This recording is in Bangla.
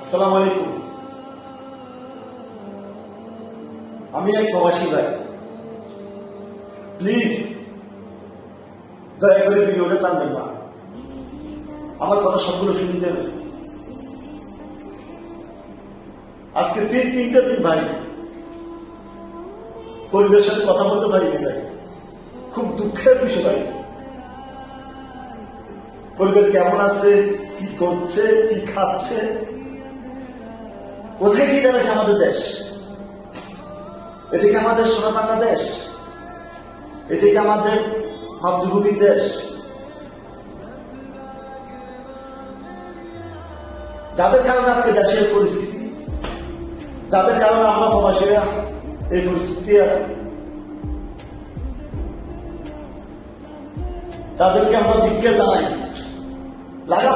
আসসালামু আলাইকুম। আমি এক প্রবাসী ভাই, প্লিজ দয়া করে ভিডিওটা টানবেন না, আমার কথা সবগুলো শুনতে হবে। আজকে তিনটা দিন ভাই পরিবেশের সাথে কথা বলতে পারিনি ভাই, খুব দুঃখের বিষয় ভাই। পরিবার কেমন আছে, কি করছে, কি খাচ্ছে, কোথায় কি দাঁড়াচ্ছে আমাদের দেশ? এটা কি আমাদের সোনার বাংলাদেশ? এটা কি আমাদের মাতৃভূমির দেশ? যাদের কারণে আজকে দেশের পরিস্থিতি, যাদের কারণে আমরা প্রবাসীরা এই পরিস্থিতি আছে, তাদেরকে আমরা ধিক্কার জানাই। লাগা